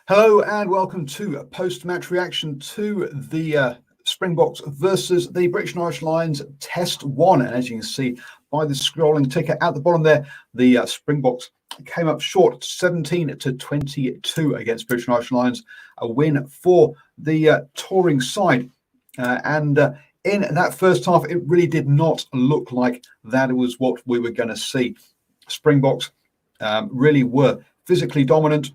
Hello and welcome to a post-match reaction to the Springboks versus the British and Irish Lions Test 1. And as you can see by the scrolling ticker at the bottom there, the Springboks came up short 17-22 against British and Irish Lions, a win for the touring side. In that first half, it really did not look like that was what we were going to see. Springboks really were physically dominant,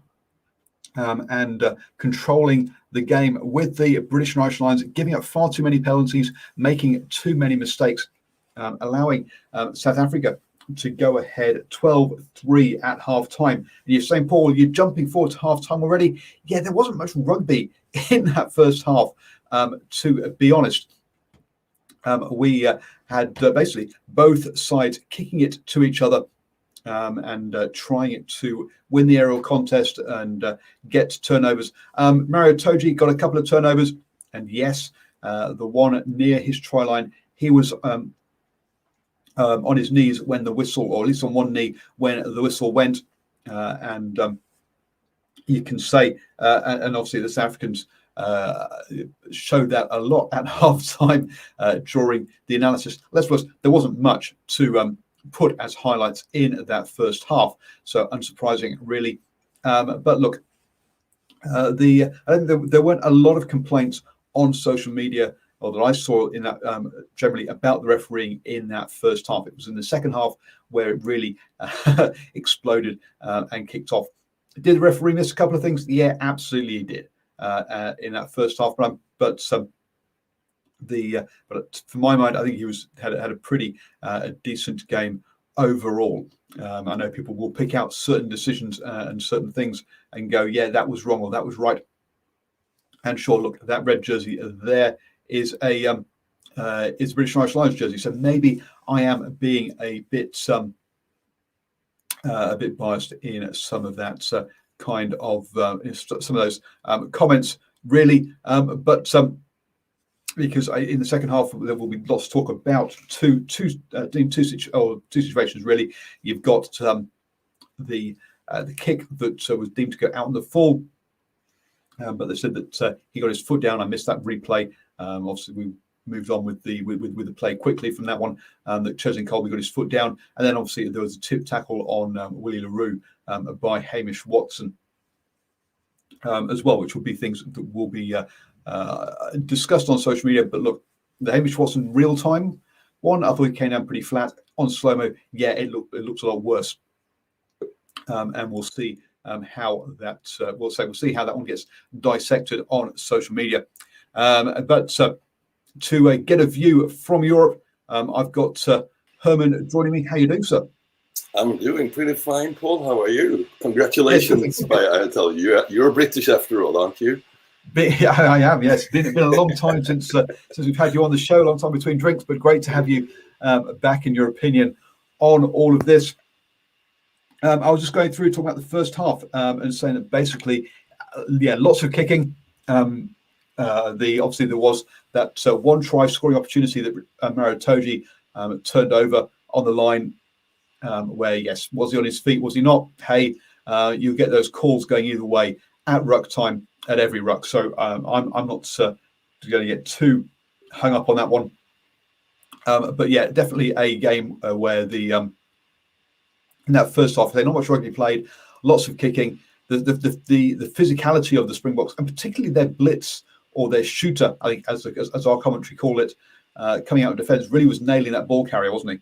and controlling the game, with the British and Irish Lions giving up far too many penalties, making too many mistakes, allowing South Africa to go ahead 12-3 at half-time. And you're saying, Paul, you're jumping forward to half-time already? Yeah, there wasn't much rugby in that first half, to be honest. We had basically both sides kicking it to each other, and trying to win the aerial contest and get turnovers. Mario Toji got a couple of turnovers, and yes, the one near his try line, he was on his knees when the whistle, or at least on one knee when the whistle went, and you can say, and obviously the South Africans showed that a lot at half-time during the analysis. Let's be honest, there wasn't much to put as highlights in that first half, so unsurprising really. But look, I think there weren't a lot of complaints on social media, or that I saw in that, generally, about the refereeing in that first half. It was in the second half where it really exploded and kicked off. Did the referee miss a couple of things? Yeah, absolutely he did in that first half. But for my mind, I think he had a pretty decent game overall. I know people will pick out certain decisions and certain things and go, yeah, that was wrong or that was right. And sure, look, that red jersey there is a British and Irish Lions jersey. So maybe I am being a bit biased in some of that kind of some of those comments, really. Because in the second half there will be lots to talk about two situations really. You've got the kick that was deemed to go out on the full, but they said that he got his foot down. I missed that replay. Obviously, we moved on with the play quickly from that one. That Chosen Colby got his foot down, and then obviously there was a tip tackle on Willie LaRue by Hamish Watson as well, which will be things that will be discussed on social media. But look, the Hamish Watson real-time one, I thought it came down pretty flat. On slow-mo, yeah, it looks a lot worse, and we'll see how that we'll see how that one gets dissected on social media. But to get a view from Europe, I've got Herman joining me. How you doing, sir? I'm doing pretty fine, Paul. How are you? Congratulations! I tell you, you're British after all, aren't you? I am, yes. It's been a long time since we've had you on the show, a long time between drinks, but great to have you back in your opinion on all of this. I was just going through talking about the first half and saying that basically, lots of kicking. Obviously there was that one try scoring opportunity that Mario Toji turned over on the line, where, yes, was he on his feet? Was he not? Hey, you get those calls going either way at ruck time, at every ruck. So I'm not going to get too hung up on that one. But yeah, definitely a game where in that first half, there's not much rugby played, lots of kicking. The physicality of the Springboks, and particularly their blitz or their shooter, I think, as our commentary call it, coming out of defence, really was nailing that ball carrier, wasn't he?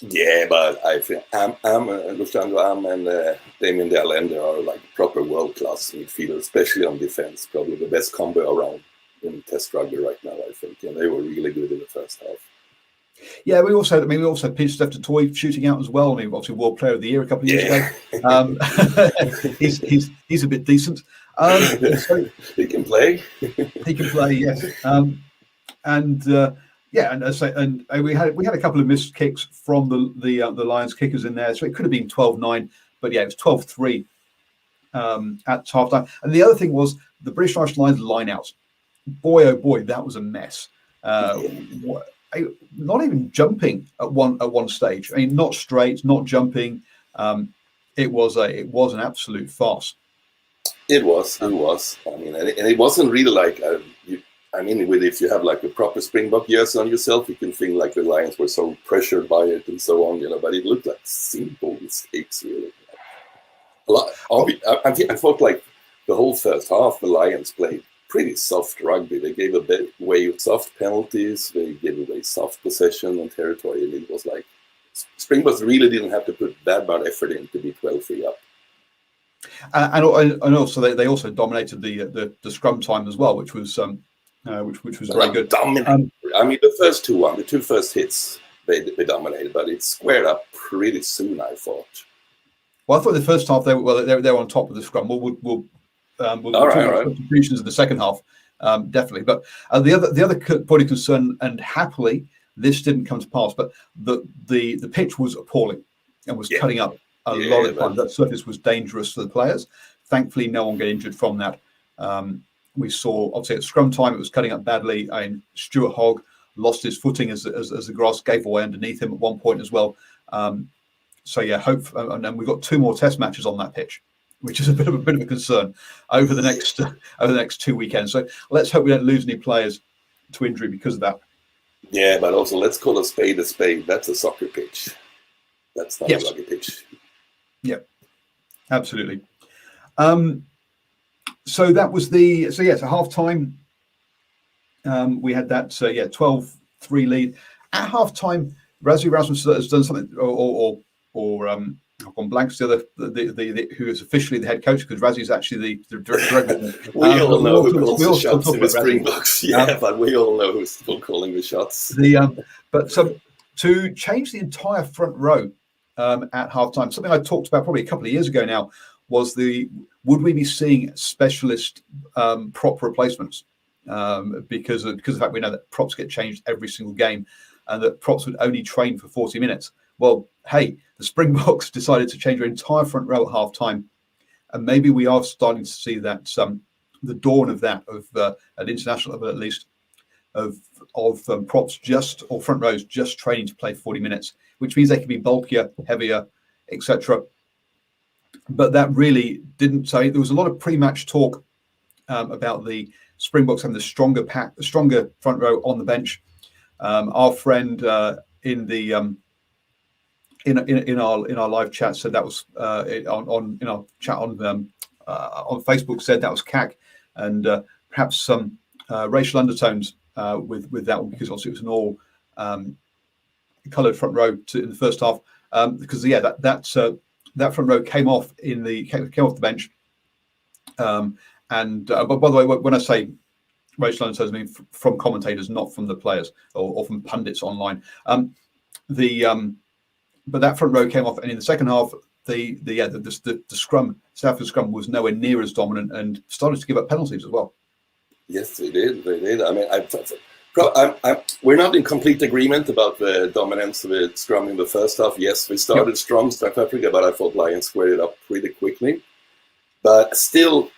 Yeah, but I think Luciano and Damien de Allende are like proper world-class midfielders, especially on defense. Probably the best combo around in Test rugby right now, I think. And they were really good in the first half. Yeah, we also had Peter Stephen Toy shooting out as well. I mean, obviously World Player of the Year a couple of years ago. He's a bit decent. So, he can play. He can play, yes. And we had a couple of missed kicks from the Lions kickers in there, so it could have been 12-9, but yeah, it was 12-3 at halftime. And the other thing was the British Irish Lions line-out. Boy, oh boy, that was a mess. Not even jumping at one stage. I mean, not straight, not jumping. It was an absolute farce. It was. I mean, and it wasn't really like, if you have like a proper Springbok jersey on yourself, you can think like the Lions were so pressured by it and so on, but it looked like simple mistakes, really. I thought like the whole first half, the Lions played pretty soft rugby. They gave away soft penalties, they gave away soft possession and territory, and it was like Springboks really didn't have to put that much effort in to be 12-3 up. And also they also dominated the scrum time as well, which was very good. The two first hits they dominated, but it squared up pretty soon, I thought. Well, I thought the first half they were on top of the scrum. We'll talk about contributions in the second half, definitely. But the other point of concern, and happily this didn't come to pass, but the pitch was appalling and was cutting up a lot of times. That surface was dangerous for the players. Thankfully, no one got injured from that. We saw, obviously, at scrum time, it was cutting up badly. Stuart Hogg lost his footing as the grass gave away underneath him at one point as well. So yeah, and then we've got 2 more test matches on that pitch, which is a bit of a concern over the next 2 weekends. So let's hope we don't lose any players to injury because of that. Yeah, but also let's call a spade a spade. That's a soccer pitch. That's not a rugby pitch. Yeah, absolutely. So that was so half time. We had that 12-3 lead at half time. Rasmus Rasmussen has done something, or I've gone blanks. The who is officially the head coach, because Razzie is actually the director. We all know who calls the shots in the Springboks. But we all know who's still calling the shots. To change the entire front row at halftime, something I talked about probably a couple of years ago now, was would we be seeing specialist prop replacements? Because of the fact we know that props get changed every single game, and that props would only train for 40 minutes. Well, hey, the Springboks decided to change their entire front row at half time, and maybe we are starting to see that the dawn of that, at international level at least, of props or front rows just training to play 40 minutes, which means they can be bulkier, heavier, etc. But that really didn't say. There was a lot of pre-match talk about the Springboks having the stronger front row on the bench. Our friend in our live chat said that was in our chat on Facebook said that was CAC, and perhaps some racial undertones with that one, because obviously it was an all coloured front row in the first half, because that front row came off the bench, but by the way, when I say racial undertones, I mean from commentators, not from the players or from pundits online. But that front row came off, and in the second half, the scrum, South African scrum, was nowhere near as dominant and started to give up penalties as well. Yes, they did. I mean, we're not in complete agreement about the dominance of the scrum in the first half. Yes, we started strong, South Africa, but I thought Lions squared it up pretty quickly. But still,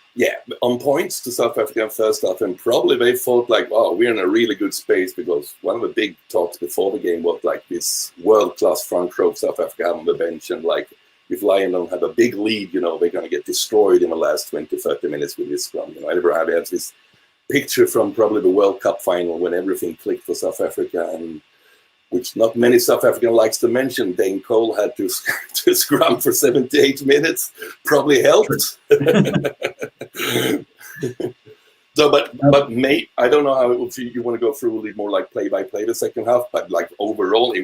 on points to South Africa in first half, and probably they thought like, wow, we're in a really good space, because one of the big talks before the game was like this world-class front row South Africa have on the bench, and like if Lions don't have a big lead, they're going to get destroyed in the last 20-30 minutes with this scrum. Everybody has this picture from probably the World Cup final when everything clicked for South Africa, and which not many South African likes to mention. Dane Cole had to scrum for 78 minutes, probably helped. So, but I don't know how you want to go through a little more like play by play the second half, but like overall,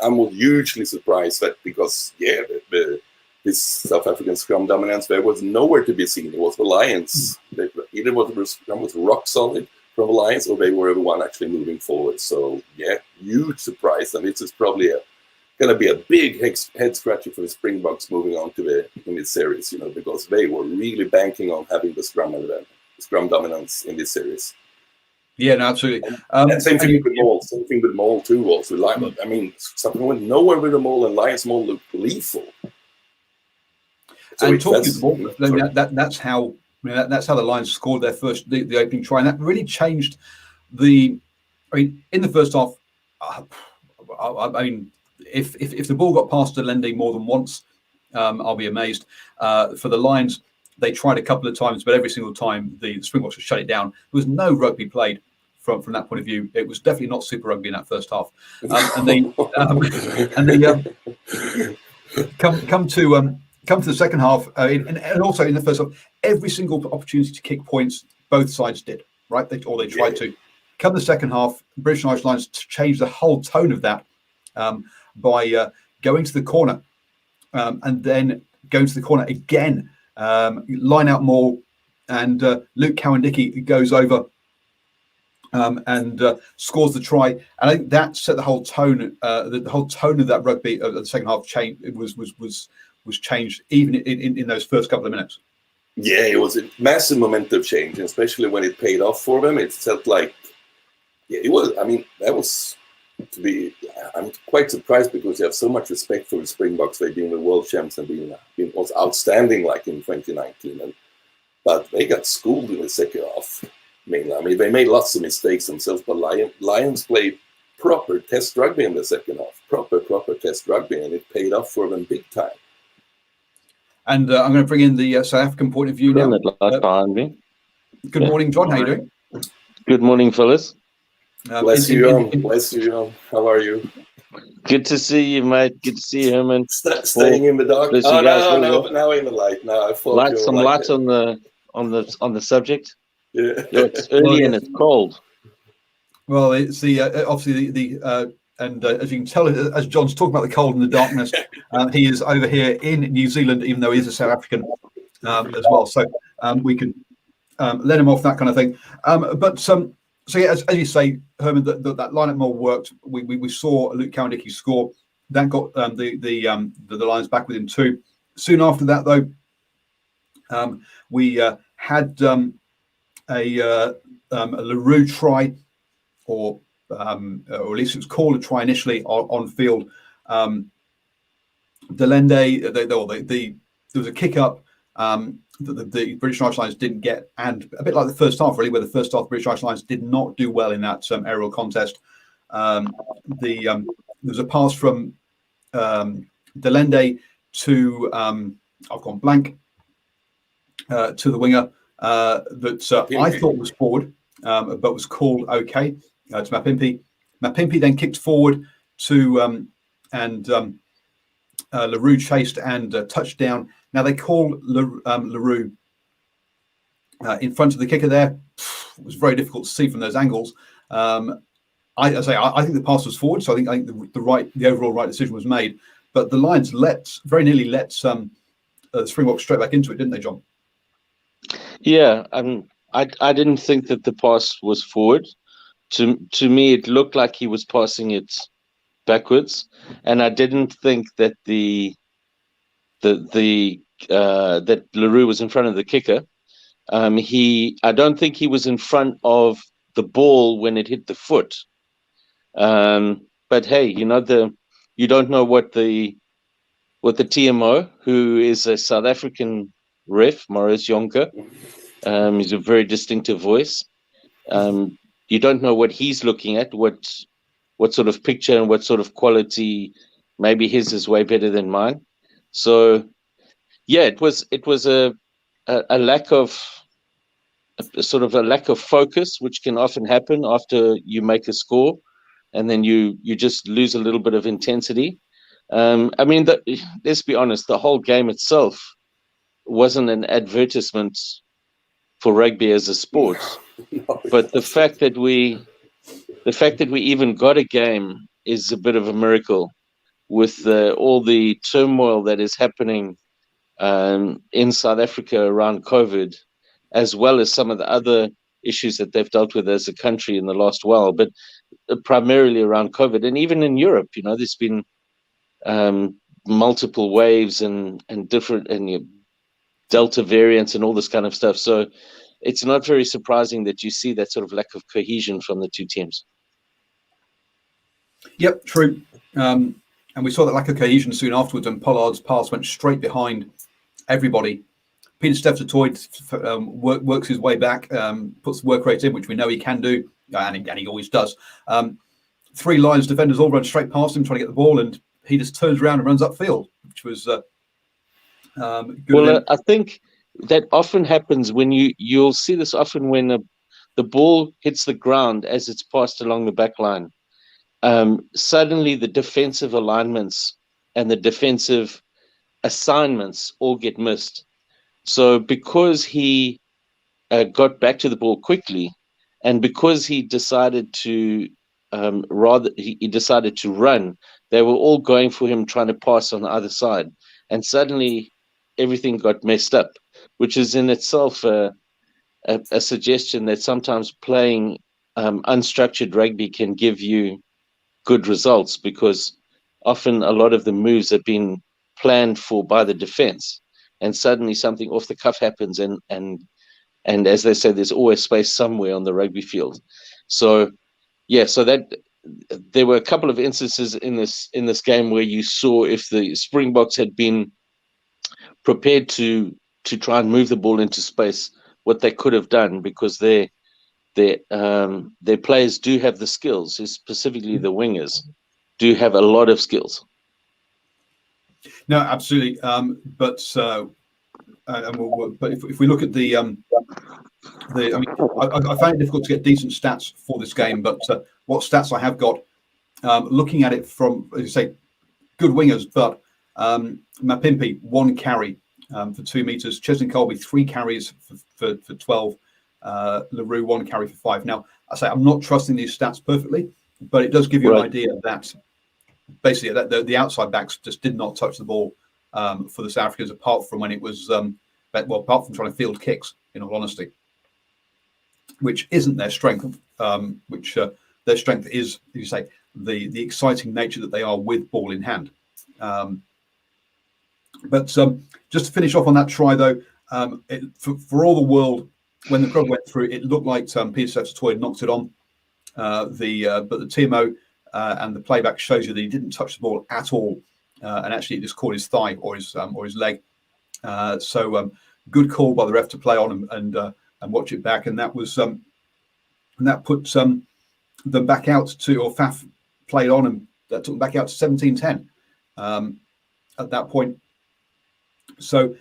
I'm hugely surprised that, because this South African scrum dominance, there was nowhere to be seen. It was the Lions. Either the scrum was rock solid from the Lions, or they were the one actually moving forward. So huge surprise, and this is probably going to be a big head scratcher for the Springboks moving on to in this series, because they were really banking on having the scrum dominance in this series. Yeah, no, absolutely. And same thing with Maul. Same thing with Maul too. Also, I mean, something went nowhere with the Maul, and Lions Maul looked lethal. So and talking about Maul, that's how the Lions scored their the opening try, and that really changed in the first half. I mean, if the ball got past Delende more than once, I'll be amazed. For the Lions, They tried a couple of times, but every single time the Springboks would shut it down. There was no rugby played from that point of view. It was definitely not Super Rugby in that first half. And they come to the second half, and also in the first half, every single opportunity to kick points, both sides did, right? They tried to. Come the second half, British and Irish Lions changed the whole tone of that by going to the corner and then going to the corner again, line out more, and Luke Cowan-Dickie goes over and scores the try. And I think that set the whole tone. The whole tone of that rugby of the second half changed. It was changed even in those first couple of minutes. Yeah, it was a massive momentum change, and especially when it paid off for them. It felt like, yeah, it was. I mean, that was to be. I'm quite surprised because you have so much respect for the Springboks. They've been the world champs and been was outstanding, like in 2019, but they got schooled in the second half. Mainly, I mean, they made lots of mistakes themselves, but Lions played proper test rugby in the second half. Proper test rugby, and it paid off for them big time. And I'm going to bring in the South African point of view now. Behind me. Good morning, John. How are you doing? Good morning, fellas. Bless you, John. How are you? Good to see you, mate. Good to see you, Herman. Staying in the dark. Oh, now in the light. Now I thought some light on the subject. Yeah. It's early and it's cold. Well, it's the obviously the and as you can tell, as John's talking about the cold and the darkness, he is over here in New Zealand, even though he is a South African as well. So we can let him off that kind of thing. So yeah, as you say, Herman, that lineup more worked. We saw Luke Cowan-Dickie score. That got the Lions back within 2. Soon after that, though, we had a LaRue try, or at least it was called a try initially on field. Delende, there was a kick up that the British and Irish Lions didn't get, and a bit like the first half, really, where the first half the British Irish Lions did not do well in that aerial contest. There was a pass from Delende to I've gone blank to the winger that I thought was forward, but was called okay to Mapimpi. Mapimpi then kicked forward to LaRue chased and touchdown. Now they call LaRue in front of the kicker there. It was very difficult to see from those angles. I think the pass was forward, so I think the overall right decision was made. But the Lions very nearly let Springboks straight back into it, didn't they, John? Yeah, I didn't think that the pass was forward. To me, it looked like he was passing it backwards, and I didn't think that that LaRue was in front of the kicker. I don't think he was in front of the ball when it hit the foot. But hey, you don't know what the TMO, who is a South African ref, Maurice Jonker, he's a very distinctive voice. You don't know what he's looking at, what sort of picture and what sort of quality. Maybe his is way better than mine. So, yeah, it was a lack of a lack of focus, which can often happen after you make a score, and then you just lose a little bit of intensity. I mean, let's be honest, the whole game itself wasn't an advertisement for rugby as a sport, but the fact that we even got a game is a bit of a miracle, with all the turmoil that is happening in South Africa around COVID, as well as some of the other issues that they've dealt with as a country in the last while, but primarily around COVID. And even in Europe, there's been multiple waves and different Delta variants and all this kind of stuff. So it's not very surprising that you see that sort of lack of cohesion from the two teams. Yep, true. And we saw that lack of cohesion soon afterwards, and Pollard's pass went straight behind everybody. Peter Steph-Toy works his way back, puts the work rate in, which we know he can do, and he always does. 3 Lions defenders all run straight past him trying to get the ball, and he just turns around and runs upfield, which was good. Well, I think that often happens when you'll see this often when the ball hits the ground as it's passed along the back line. Suddenly the defensive alignments and the defensive assignments all get missed. So because he got back to the ball quickly, and because he decided to he decided to run, they were all going for him, trying to pass on the other side, and suddenly everything got messed up, which is in itself a suggestion that sometimes playing unstructured rugby can give you good results, because often a lot of the moves have been planned for by the defense, and suddenly something off the cuff happens, and as they say, there's always space somewhere on the rugby field. So yeah, so that there were a couple of instances in this game where you saw, if the Springboks had been prepared to try and move the ball into space, what they could have done, because their players do have the skills, specifically the wingers do have a lot of skills. No, absolutely. But if we look at I found it difficult to get decent stats for this game. But what stats I have got, looking at it from, as you say, good wingers, but Mapimpi 1 carry for 2 meters, Chesney Colby 3 carries for 12, LaRue 1 carry for 5. Now, I say I'm not trusting these stats perfectly, but it does give you an idea that basically that the outside backs just did not touch the ball for the South Africans, apart from when it was apart from trying to field kicks, in all honesty, which isn't their strength. Their strength is, as you say, the exciting nature that they are with ball in hand. But just to finish off on that try, though, for all the world, when the crowd went through, it looked like Peter Sefatoy knocked it on. But the TMO and the playback shows you that he didn't touch the ball at all, and actually it just caught his thigh or his leg. So good call by the ref to play on and watch it back, and that was and that put them back out to, or Faf played on, and that took them back out to 17-10 at that point. So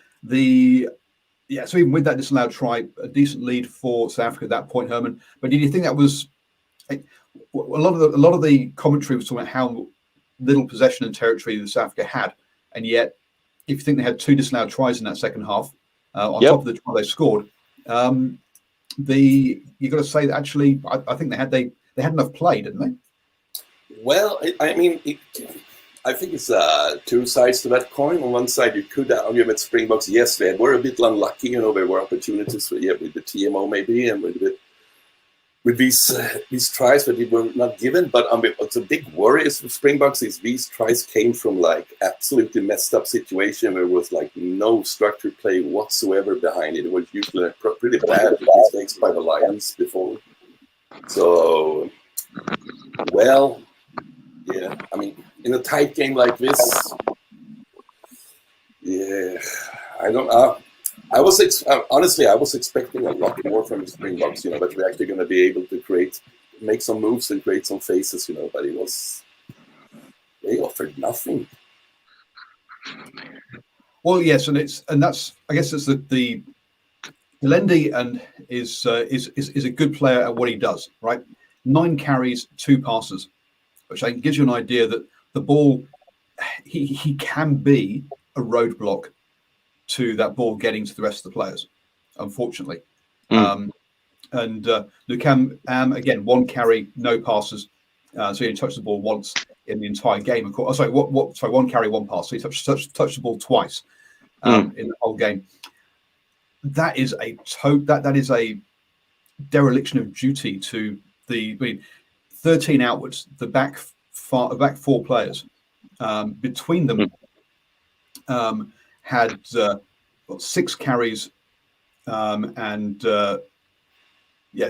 so even with that disallowed try, a decent lead for South Africa at that point, Herman. But did you think that was a lot of the commentary was talking about how little possession and territory the South Africa had, and yet if you think they had 2 disallowed tries in that second half on top of the try they scored, you got to say that actually I think they had enough play, didn't they? Well, I think it's 2 sides to that coin. On one side, you could argue with Springboks. Yes, they were a bit unlucky. There were opportunities with the TMO maybe, and with these tries that they were not given. But what's a big worry is with Springboks is these tries came from like absolutely messed up situation where there was like no structured play whatsoever behind it. It was usually pretty bad mistakes by the Lions before. So, well, yeah, in a tight game like this, yeah, I don't know. Honestly, I was expecting a lot more from the Springboks, that we're actually going to be able to make some moves and create some faces, but they offered nothing. Well, yes, and that's I guess it's the Lendi and is a good player at what he does, right? 9 carries, 2 passes, which I think gives you an idea that the ball, he can be a roadblock to that ball getting to the rest of the players, unfortunately. And Lucam, again, 1 carry, no passes. So he touched the ball once in the entire game. Of course, sorry, 1 carry, 1 pass. So he touched the ball twice in the whole game. That is that is a dereliction of duty to the 13 outwards, the back 4 players. Between them had 6 carries and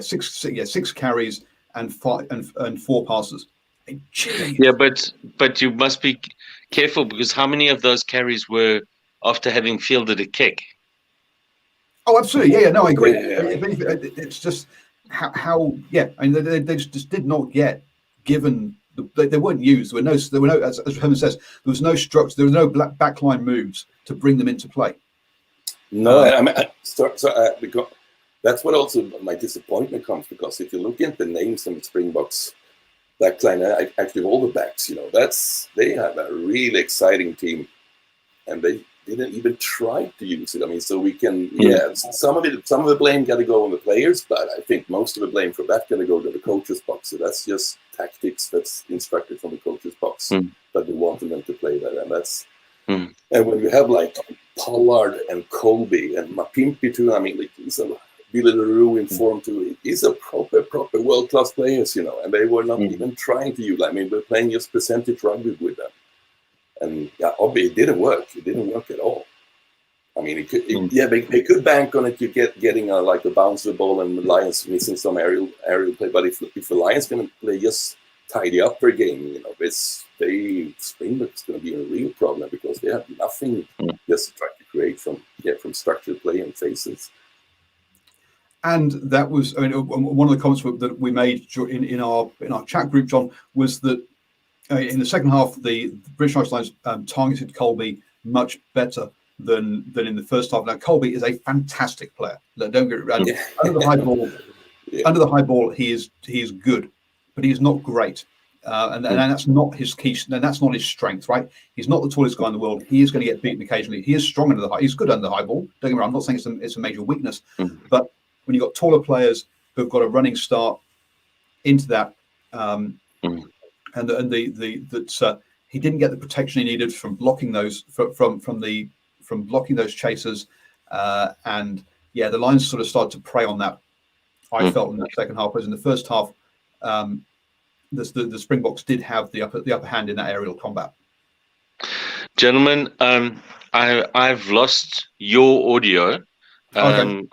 6 carries and 4 passes. Jeez. Yeah, but you must be careful, because how many of those carries were after having fielded a kick? Oh, absolutely. Yeah, no, I agree. It's just how they just did not get given. They weren't used. There were no, as Herman says, there was no structure. There were no backline moves to bring them into play. No, I mean, because that's what also my disappointment comes, because if you look at the names in the Springboks backline, actually all the backs, they have a really exciting team, and they didn't even try to use it. I mean, so we can, some of the blame got to go on the players, but I think most of the blame for that got to go to the coach's box. So that's just tactics that's instructed from the coach's box that they wanted them to play that, and that's. And when you have like Pollard and Colby and Mapimpi too, I mean, like, he's a Billy LaRue in form too. He's a proper world-class players, and they were not even trying to use. I mean, we're playing just percentage rugby with them, and it didn't work. It didn't work at all. I mean, they could bank on it. You getting like a bouncer ball and the Lions missing some aerial play. But if the Lions going to play just tidy up their game, Springbok's going to be a real problem, because they have nothing just to try to create from structured play and faces. And that was, I mean, one of the comments that we made in our chat group, John, was that in the second half, the British Irish Lions targeted Colby much better than in the first half. Now, Colby is a fantastic player. Don't get under the high ball. Under the high ball, he is good, but he is not great. And that's not his key. And that's not his strength, right? He's not the tallest guy in the world. He is going to get beaten occasionally. He is strong under the high. He's good under the high ball. Don't get me wrong. I'm not saying it's a major weakness, but when you've got taller players who've got a running start into that, and that he didn't get the protection he needed from blocking those from blocking those chasers, and the Lions sort of started to prey on that. I felt in the second half, whereas in the first half, the Springboks did have the upper hand in that aerial combat. Gentlemen, I've lost your audio. Okay.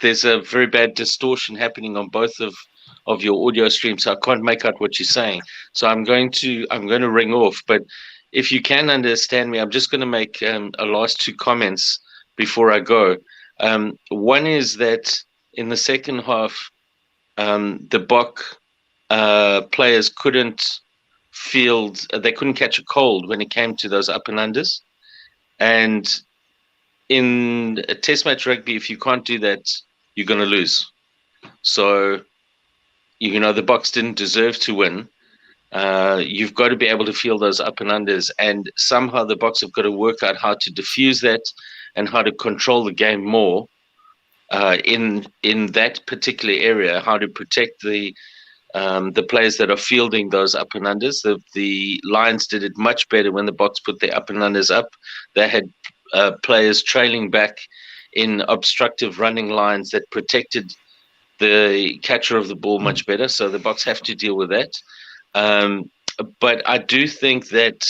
There's a very bad distortion happening on both of your audio streams, so I can't make out what you're saying. So I'm going to ring off. But if you can understand me, I'm just going to make a last two comments before I go. One is that in the second half, the Bok players couldn't they couldn't catch a cold when it came to those up and unders, and in a test match rugby, if you can't do that, you're going to lose. So, the Boks didn't deserve to win. You've got to be able to feel those up and unders, and somehow the Boks have got to work out how to diffuse that and how to control the game more in that particular area, how to protect the players that are fielding those up and unders. The Lions did it much better when the Boks put their up and unders up. They had players trailing back in obstructive running lines that protected the catcher of the ball much better. So the Boks have to deal with that. But I do think that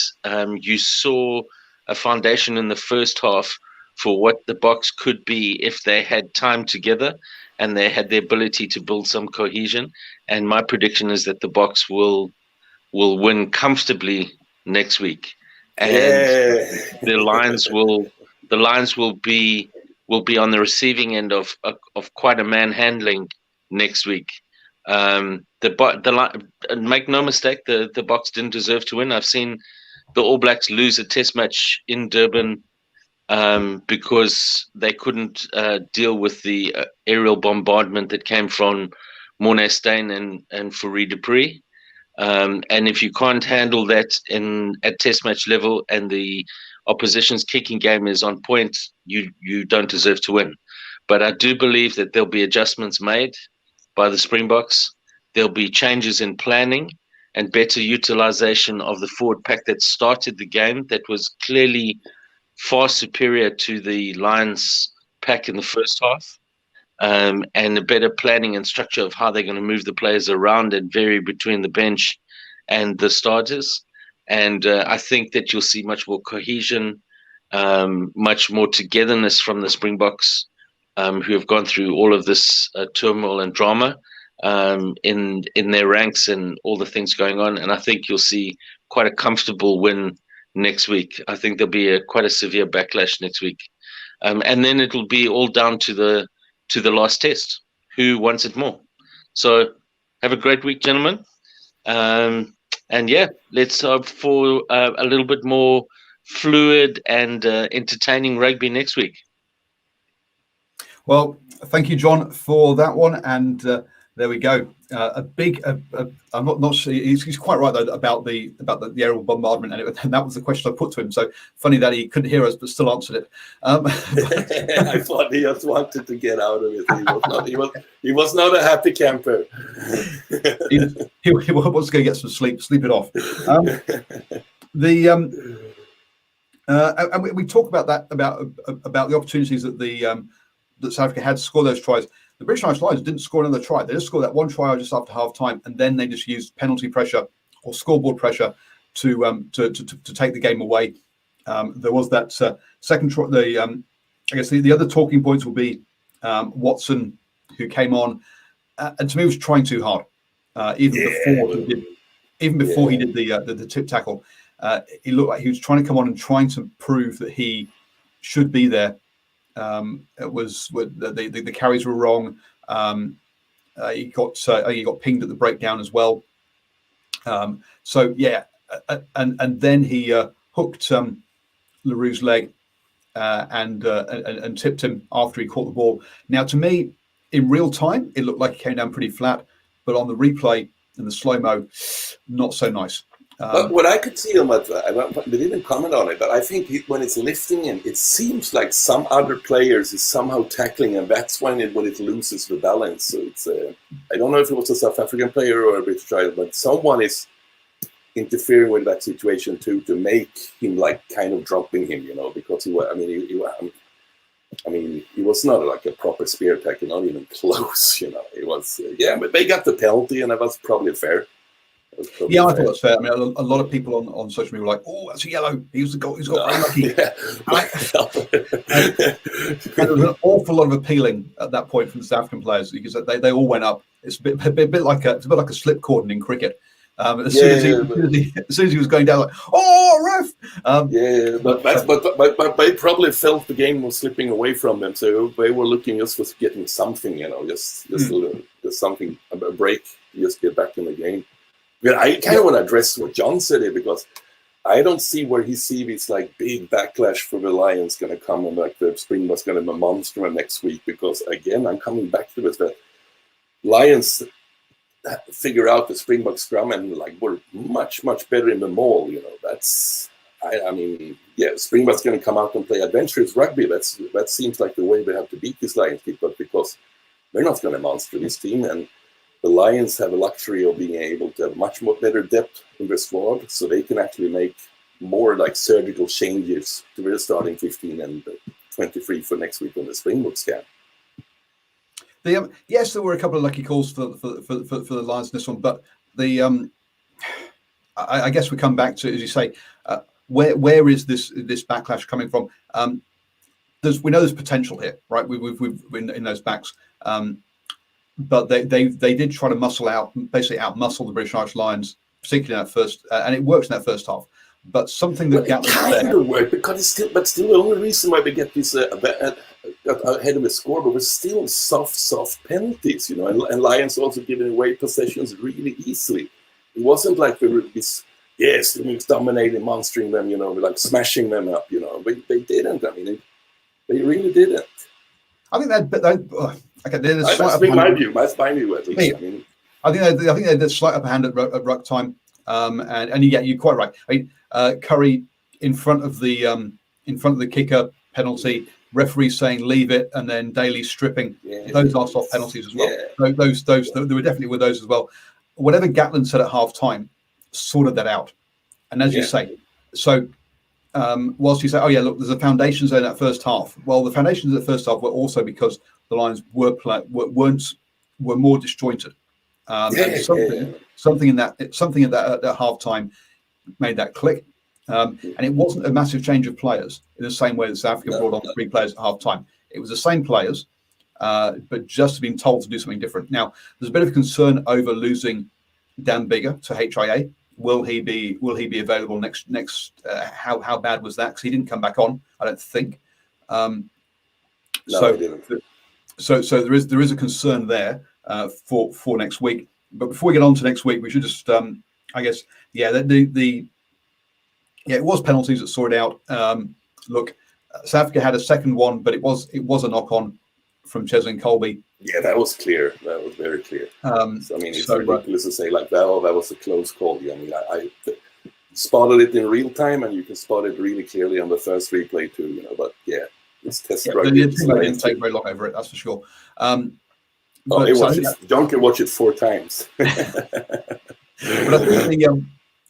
you saw a foundation in the first half for what the Boks could be if they had time together and they had the ability to build some cohesion. And my prediction is that the Boks will win comfortably next week. And the Lions will be on the receiving end of quite a manhandling next week. Make no mistake, the Boks didn't deserve to win. I've seen the All Blacks lose a test match in Durban because they couldn't deal with the aerial bombardment that came from Morné Steyn and Fourie du Preez. And if you can't handle that at test match level and the opposition's kicking game is on point, you don't deserve to win. But I do believe that there'll be adjustments made by the Springboks. There'll be changes in planning and better utilization of the forward pack that started the game, that was clearly far superior to the Lions pack in the first half. And a better planning and structure of how they're going to move the players around and vary between the bench and the starters. And I think that you'll see much more cohesion, much more togetherness from the Springboks, who have gone through all of this turmoil and drama in their ranks and all the things going on. And I think you'll see quite a comfortable win next week. I think there'll be quite a severe backlash next week. And then it'll be all down to the last test, who wants it more. So have a great week, gentlemen. And let's hope for a little bit more fluid and entertaining rugby next week. Well, thank you, John, for that one. And there we go. I'm not sure. He's quite right though about the aerial bombardment, and that was the question I put to him. So funny that he couldn't hear us, but still answered it. I thought he just wanted to get out of it. He was not a happy camper. he was going to get some sleep it off. And we talk about that about the opportunities that that South Africa had to score those tries. The British Irish Lions didn't score another try. They just scored that one try just after half time, and then they just used penalty pressure or scoreboard pressure to take the game away. There was that second try. I guess the other talking points will be Watson, who came on, and to me was trying too hard. Even before he did the tip tackle, he looked like he was trying to come on and trying to prove that he should be there. It was the carries were wrong. He got pinged at the breakdown as well. And then he hooked Leroux's leg and tipped him after he caught the ball. Now, to me, in real time, it looked like he came down pretty flat, but on the replay and the slow mo, not so nice. But what I could see on that, they didn't comment on it, but I think when it's lifting him, it seems like some other players is somehow tackling, and that's when it loses the balance. So it's I don't know if it was a South African player or a British player, but someone is interfering with that situation too to make him like kind of dropping him, because he was not like a proper spear tackle, not even close, It was but they got the penalty, and that was probably fair. Yeah, I thought that's fair. I mean, a lot of people on social media were like, "Oh, that's a yellow. He's got very lucky." And there was an awful lot of appealing at that point from the South African players because they all went up. It's a bit like a slip cordon in cricket. As soon as he was going down, like, "Oh, ref!" But they probably felt the game was slipping away from them, so they were looking just for getting something, just something, a break, just get back in the game. Yeah, I kind of want to address what John said here, because I don't see where he sees this like big backlash for the Lions going to come, and like the Springboks going to be a monster next week. Because again, I'm coming back to this, that Lions figure out the Springbok scrum and like we're much better in the maul. That's Springboks going to come out and play adventurous rugby. That seems like the way they have to beat this Lions team, but because they're not going to monster this team, and the Lions have a luxury of being able to have much more better depth in their squad, so they can actually make more like surgical changes to their starting 15 and 23 for next week on the Springboks camp. Yes, there were a couple of lucky calls for the Lions in this one, but I guess we come back to, as you say, where is this backlash coming from? We know there's potential here, right? We've in those backs. But they did try to basically out-muscle the British Irish Lions, particularly in that first, and it works in that first half. But something that Gatland kind of worked, because still the only reason why we get this ahead of the score, but we're still soft penalties, and Lions also giving away possessions really easily. It wasn't like we were dominating, monstering them, like smashing them up, but they didn't. I mean, they really didn't. I think that's my view. That's my view, at least. I think they had a slight upper hand at ruck time, and you're quite right. I mean, Curry in front of the kicker penalty, referee saying leave it, and then Daly stripping. Those are soft penalties as well. Yeah. Those there were definitely those as well. Whatever Gatland said at half time sorted that out, and as you say, so. Whilst you say, look, there's a foundation zone in that first half. Well, the foundations of the first half were also because the Lions were more disjointed. Something at that half time made that click, and it wasn't a massive change of players in the same way that South Africa brought on 3 players at half time. It was the same players, but just being told to do something different. Now, there's a bit of concern over losing Dan Biggar to HIA. Will he be available next? How bad was that? Because he didn't come back on, I don't think. No, he didn't. So there is a concern there for next week. But before we get on to next week, we should just I guess it was penalties that saw it out. Look, South Africa had a second one, but it was a knock on. from Cheslin Colby. Yeah, that was clear. That was very clear. So, I mean, it's ridiculous to say like that. Oh, that was a close call. Yeah, I mean, I spotted it in real time, and you can spot it really clearly on the first replay too. You know, but yeah, it's test rugby. It didn't take very long over it. That's for sure. John can watch it 4 times. But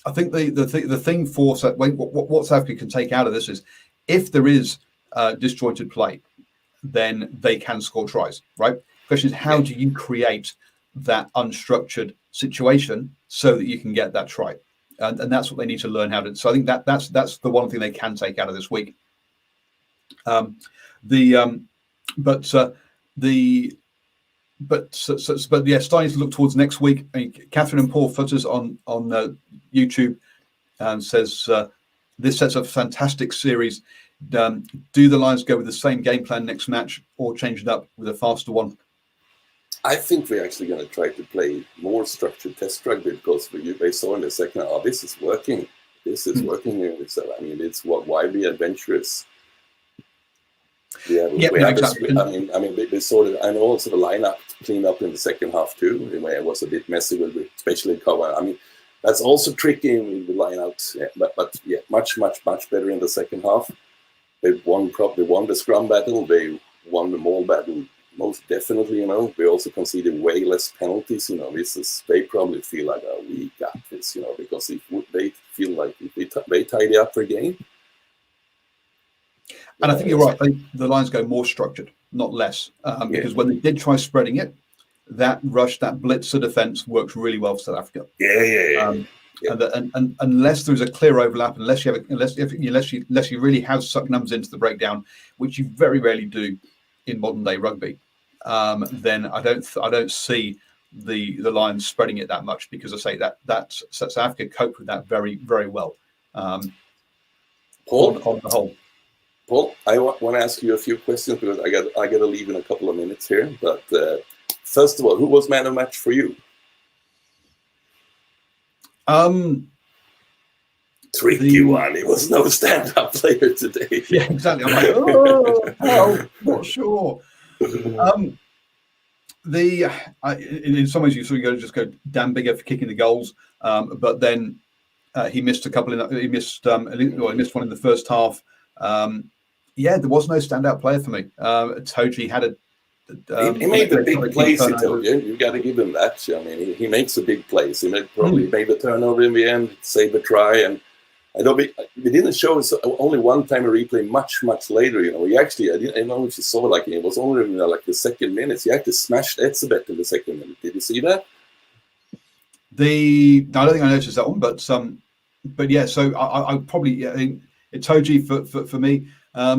I think the thing for what South Africa can take out of this is if there is disjointed play, then they can score tries, right? The question is, how do you create that unstructured situation so that you can get that try? And that's what they need to learn how to. So I think that's the one thing they can take out of this week. But yeah, starting to look towards next week. I mean, Catherine and Paul Futters on YouTube says this sets up a fantastic series. Do the Lions go with the same game plan next match or change it up with a faster one? I think we're actually going to try to play more structured test rugby because they saw in the second, this is working. This is working. So, I mean, it's why be adventurous? Exactly. I mean, they sort of, and also the lineup cleaned up in the second half too. Anyway, it was a bit messy with especially cover. I mean, that's also tricky with the lineouts. Yeah, but yeah, much better in the second half. They won the scrum battle. They won the maul battle most definitely. You know, they also conceded way less penalties. You know, they probably feel like, oh, we got this. You know, because if they feel like if they tidy up their game. And I think you're right. The Lions go more structured, not less, because when they did try spreading it, that rush, that blitzer defense works really well for South Africa. And unless there's a clear overlap, unless you really have sucked numbers into the breakdown, which you very rarely do in modern day rugby, then I don't see the Lions spreading it that much, because I say that South Africa cope with that very, very well. On the whole. Paul, I want to ask you a few questions because I got to leave in a couple of minutes here. But first of all, who was man of match for you? Tricky one. He was no stand-up player today. Yeah, exactly. I'm like, not sure. In some ways, you sort of just go damn bigger for kicking the goals, but then he missed a couple. He missed one in the first half. There was no standout player for me. Toji had a. He made the big plays. You got to give him that. I mean, he makes a big plays. He probably made the turnover in the end, saved a try, and I know we didn't show us only one time a replay. Much later, you know, he actually I don't know if you saw it was only like the second minute. He actually smashed Etzebeth in the second minute. Did you see that? I don't think I noticed that one, but yeah. So I probably Toji for me. I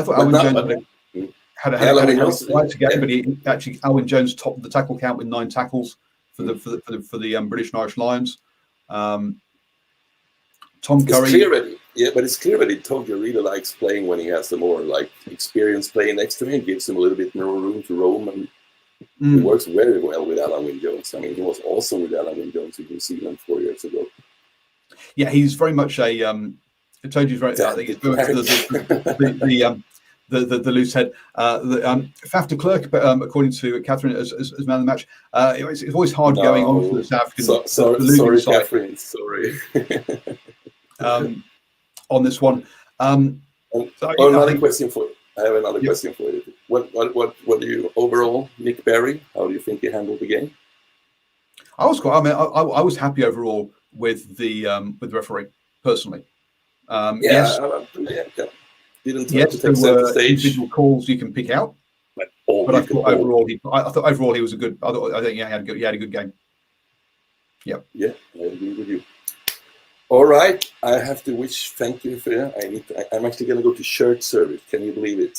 thought Alwyn Jones had a fight together, but Alwyn Jones topped the tackle count with 9 tackles for the British and Irish Lions. Tom Curry. It's clear that Toji really likes playing when he has the more like experienced playing next to him. It gives him a little bit more room to roam, and it works very well with Alwyn Jones. I mean, he was awesome with Alwyn Jones in New Zealand 4 years ago. Yeah, he's very much a. Toji's right. I think it's the loose head. Faf de Klerk, according to Catherine, as man of the match. It's always hard going on for the South African. Sorry, Catherine. Sorry. On this one. Another question for you. I have another question for you. What do you overall, Nick Berry? How do you think he handled the game? I was quite. I mean, I was happy overall with the referee personally. Yes, didn't there were individual calls you can pick out, but I thought overall he was a good. I think he had a good game. Yeah, I agree with you. All right, I have to thank you for that. I'm actually going to go to shirt service. Can you believe it?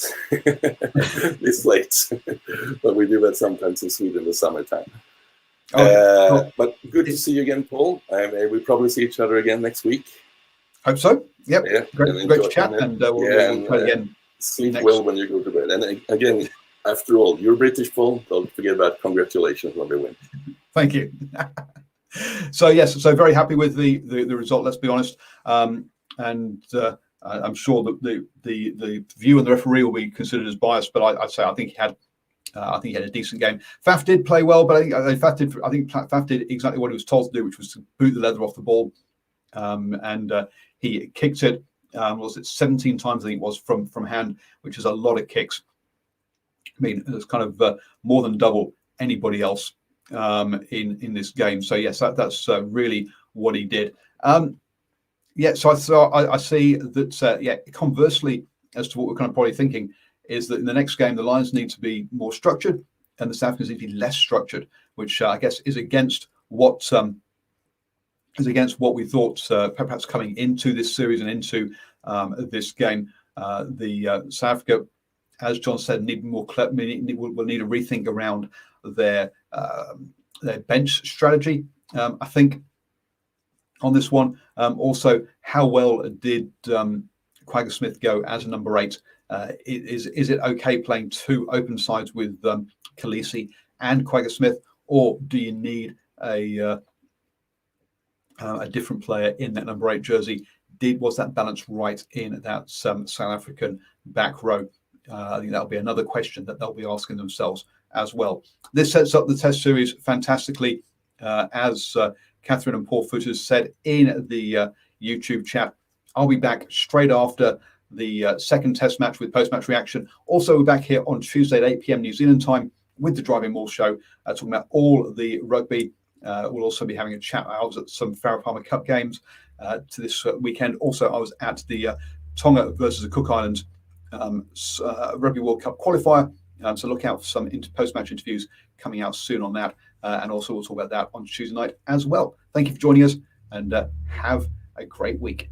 This late, but we do that sometimes in Sweden in the summertime. But good to see you again, Paul. We'll probably see each other again next week. Hope so. Yep. Yeah. Great to chat, and we'll try again. Sleep well when you go to bed. And again, after all, you're British, Paul. Don't forget about congratulations on the win. Thank you. So yes, very happy with the result. Let's be honest, and I'm sure that the view of the referee will be considered as biased, but I'd say I think he had I think he had a decent game. Faf did play well, but I think Faf did exactly what he was told to do, which was to boot the leather off the ball. And he kicked it, was it 17 times, I think it was, from hand, which is a lot of kicks. I mean, it's kind of more than double anybody else in this game. So yes, that's really what he did. So I see that. Conversely, as to what we're kind of probably thinking, is that in the next game the Lions need to be more structured and the South Africans need to be less structured, which I guess is against what we thought perhaps coming into this series and into this game. The South Africa, as John said, need more. Will need a rethink around their bench strategy. I think on this one, also, how well did Quagga Smith go as a number 8? Is it okay playing two open sides with Khaleesi and Quagga Smith, or do you need a different player in that number 8 jersey? Was that balance right in that South African back row? I think that'll be another question that they'll be asking themselves as well. This sets up the Test series fantastically, as Catherine and Paul Footers said in the YouTube chat. I'll be back straight after the second Test match with post-match reaction. Also, we're back here on Tuesday at 8 p.m. New Zealand time with the Driving Maul show, talking about all the rugby. We'll also be having a chat. I was at some Farah Palmer Cup games to this weekend. Also, I was at the Tonga versus the Cook Islands Rugby World Cup qualifier. So look out for some post-match interviews coming out soon on that. And also we'll talk about that on Tuesday night as well. Thank you for joining us, and have a great week.